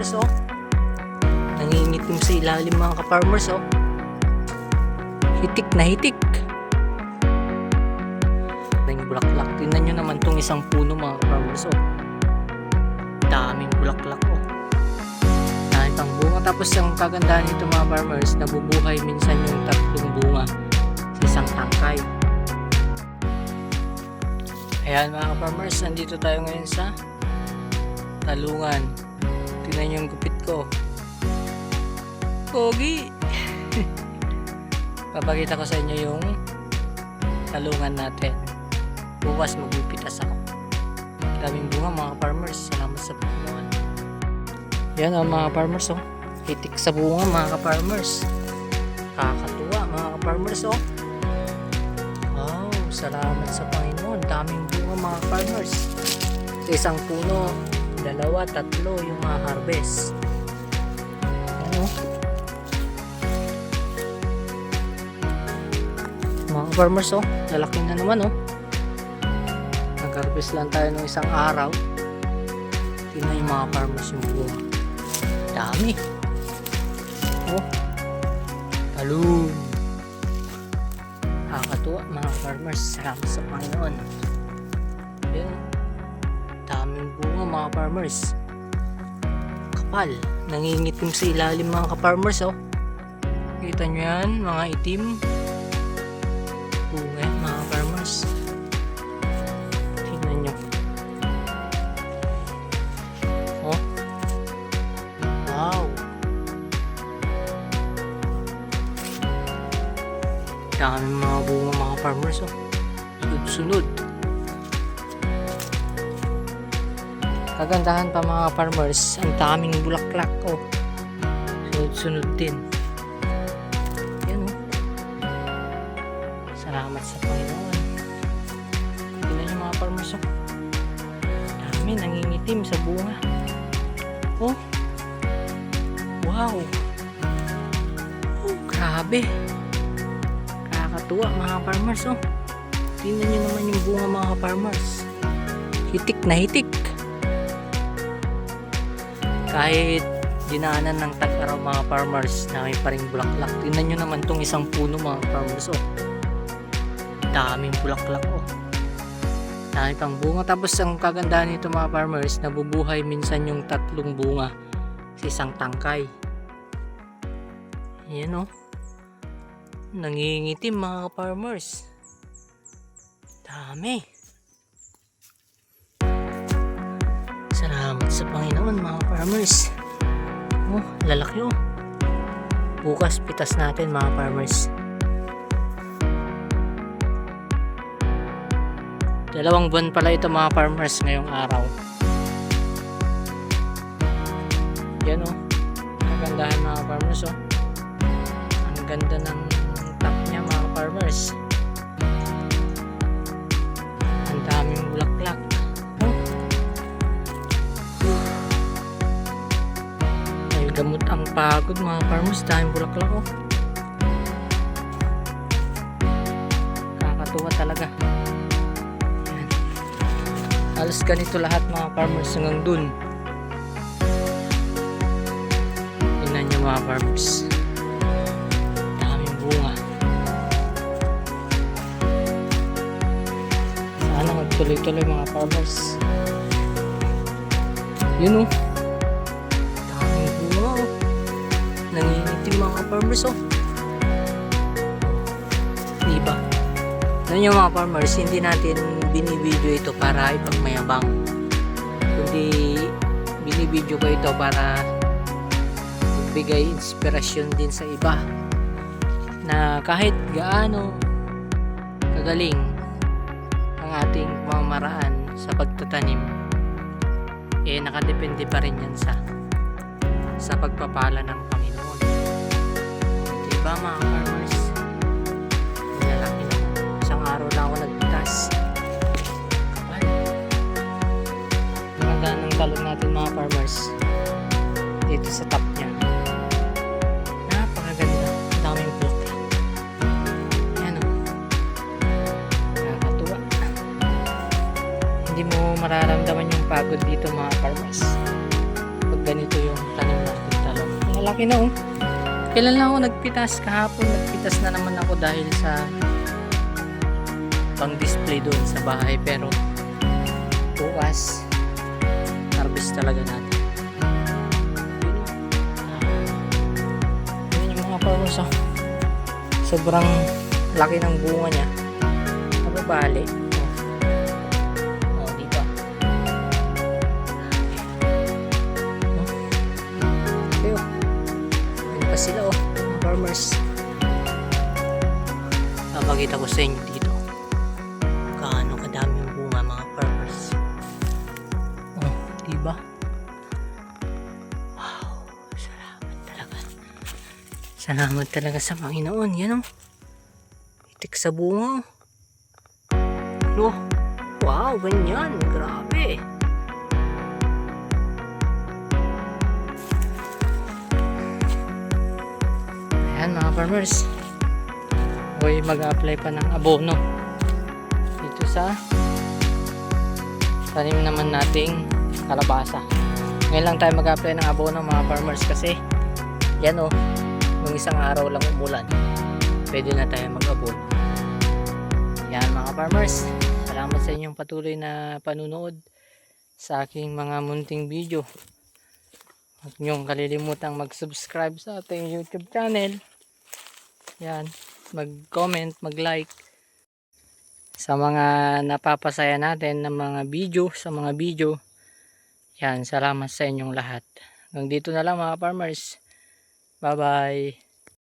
ka-farmers oh. Nangingitim sa ilalim mga ka-farmers oh. Hitik na hitik. Daming bulaklak. Tingnan nyo naman tong isang puno mga ka-farmers oh. Daming bulaklak oh. Daming pang bunga. Tapos ang kagandahan nito mga farmers, nabubuhay minsan yung 3 bunga sa isang tangkay. Ayan mga ka-farmers, nandito tayo ngayon sa talungan. Tingnan nyo yung gupit ko. Pogi! Papakita ko sa inyo yung talungan natin. Bukas magpipitas ako. Daming bunga mga farmers. Salamat sa Panginoon. Yan ang mga farmers oh. Hitik sa bunga mga farmers. Kakatuwa mga farmers oh. Wow, salamat sa Panginoon. Daming bunga mga farmers. Sa isang puno, 2, 3 yung mga harvest. Ano? Mga farmers oh, lalaki na naman oh. Nag-harvest lang tayo ng isang araw. Tingnan yung mga farmers yung bunga. Dami. Oh. Talun. Nakakatuwa mga farmers. Salamat sa Panginoon. Yan. Daming bunga mga farmers. Kapal. Nangingitim sa ilalim mga ka-farmers oh. Kita nyo yan mga itim. Bunga mga farmers. Tingnan nyo. Oh. Wow. Daming mga bunga mga farmers oh. Sunod-sunod. Kagandahan pa mga farmers, ang daming bulaklak oh. Sunod-sunod din. Yan oh. Salamat sa Panginoon. Tingnan nyo mga farmers oh. Dami nangingitim sa bunga. Oh. Wow. Oh, grabe. Kakatuwa mga farmers oh. Tingnan nyo naman yung bunga mga farmers. Hitik na hitik. Kahit dinaanan ng tag-araw mga farmers, dami pa rin bulaklak. Tingnan nyo naman tong isang puno mga farmers oh. Daming bulaklak oh. Dami pang bunga. Tapos ang kagandahan nito mga farmers, nabubuhay minsan yung 3 bunga sa isang tangkay. Ayan oh. Nangingitim mga farmers. Dami. Salamat sa Panginoon mga farmers. Oh, lalaki oh. Bukas pitas natin mga farmers. 2 buwan pala ito mga farmers ngayong araw. Yan oh. Kagandahan mga farmers oh. Ang ganda ng top niya mga farmers. Ang daming bulaklak. Gamot ang pagod mga farmers, daming bulaklak oh. Kakatuwa talaga. Yan. Halos ganito lahat mga farmers hanggang dun. Tingnan nyo mga farmers. Daming bunga. Sana magtuloy-tuloy mga farmers. Yun oh. Nangingitim mga farmers oh. Diba? Ano yung mga farmers, hindi natin binibideo ito para ipagmayabang, kundi binibideo ko ito para magbigay inspirasyon din sa iba na kahit gaano kagaling ang ating pamamaraan sa pagtatanim, eh nakadepende pa rin yan sa pagpapala ng Panginoon. Diba mga farmers? Lalaki na. Isang araw lang ako nagpitas. Kapal. Maganda ng talong natin mga farmers. Dito sa top niya. Napakaganda. Ang daming bulaklak. Yan o. Nakakatuwa. Hindi mo mararamdaman yung pagod dito mga farmers. Pag ganito yung malaki na oh. Kailan lang ako nagpitas? Kahapon nagpitas na naman ako dahil sa pang display doon sa bahay, pero bukas harvest talaga natin. Yun yung mga farmers oh. Sobrang laki ng bunga niya. Nababali. Oh, dito. Okay, oh. Ayun pa sila oh, mga farmers. Papakita ko sa inyo dito kaano kadaming bunga, mga farmers. Oh, diba? Wow, salamat talaga. Salamat talaga sa Panginoon. Yan oh. Itik sa bunga. Oh. Wow, ganyan. Grabe. Ayan mga farmers. Ako'y mag-apply pa ng abono dito sa tanim naman nating kalabasa. Ngayon lang tayo mag-apply ng abono mga farmers kasi yan oh, nung isang araw lang umulan, pwede na tayo mag-abono. Yan mga farmers, salamat sa inyong patuloy na panunood sa aking mga munting video. Huwag niyong kalilimutang mag-subscribe sa ating YouTube channel. Yan, mag-comment, mag-like sa mga napapasaya natin ng mga video, sa mga video. Yan, salamat sa inyong lahat. Hanggang dito na lang mga farmers. Bye bye.